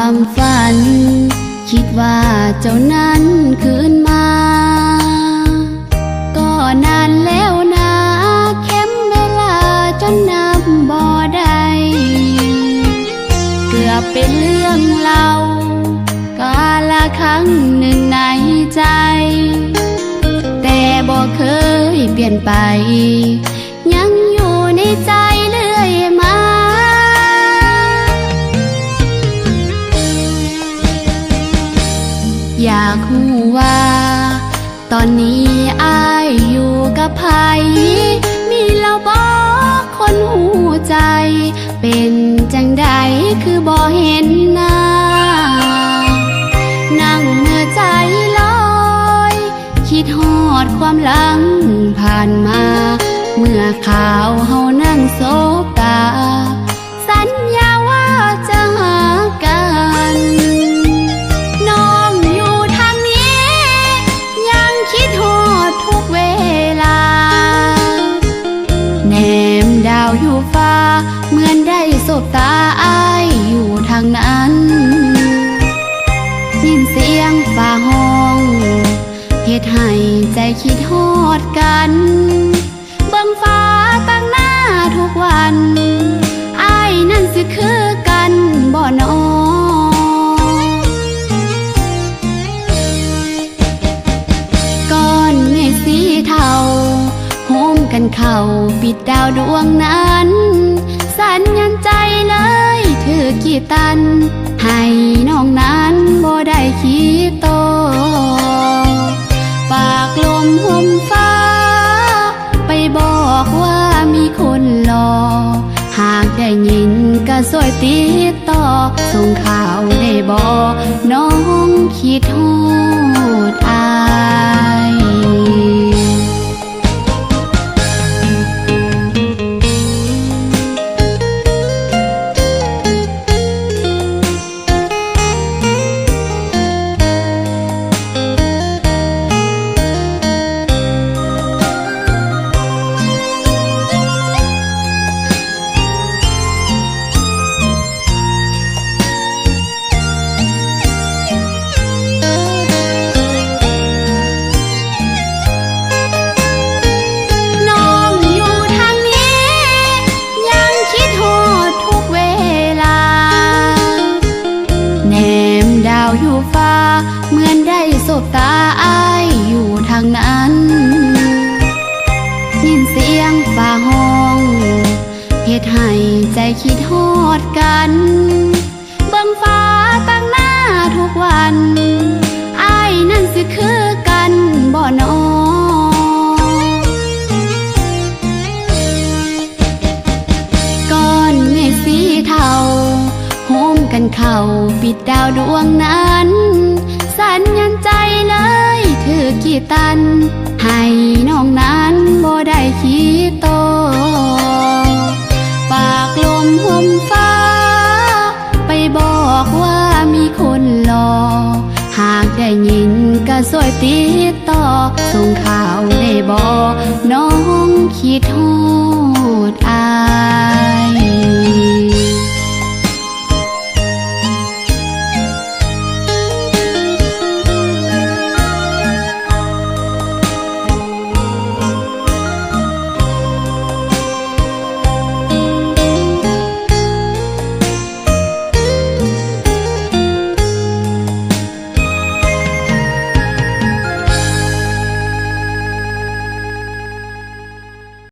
ความฝันคิดว่าเจ้านั้นคืนมาก็นานแล้วนะเข็มเวลาจนนับบ่ได้เกือบเป็นเรื่องเล่ากาลครั้งหนึ่งในใจแต่บ่เคยเปลี่ยนไปยังอยู่ในใจเรื่อยมาอยากรู้ว่าตอนนี้อ้ายอยู่กับไผมีแล้วบ่คนหูใจเป็นจังใดคือบ่เห็นหน้านั่งเมื่อใจลอยคิดฮอดความหลังผ่านมาเมื่อข่าวเฮานั่งโศกตาสัญญาว่าจะหากันน้องอยู่ทางนี้ยังคิดฮอดทุกเวลาแนมดาวอยู่ฟ้าเหมือนได้สบตาอ้ายอยู่ทางนั้นยินเสียงฟ้าห้องเฮ็ดให้ใจคิดฮอดกันเบิ่งฟ้าตั้งหน้าทุกวันอ้ายนั่นสิคือกันบ่น้อก้อนเมฆสีเทาโฮมกันเข้าปิดดาวดวงนั้นสัญญาณใจเลยถือกี่ตันให้น้องนั้นบ่ได้คิดโตปากลมห่มฟ้าไปบอกว่ามีคนรอหากได้ยินก็ช่วยติดต่อส่งข่าวได้บอกน้องคิดฮอดอ้ายอยู่ฟ้าเหมือนได้สบตาอ้ายอยู่ทางนั้นยินเสียงฟ้าห้องเฮ็ดให้ใจคิดฮอดกันเบิ่งฟ้าตั้งหน้าทุกวันอ้ายนั่นสิคือกันบ่น้อก้อนเมฆสีเทาโฮมกันเข้าปิดดาวดวงนั้นสัญญาณใจเลยถือกี่ตันให้น้องนั้นบ่ได้คิดโตปากลมห่มฟ้าไปบอกว่ามีคนรอหากได้ยินก็ช่วยติดต่อส่งข่าวได้บอกน้องคิดฮอ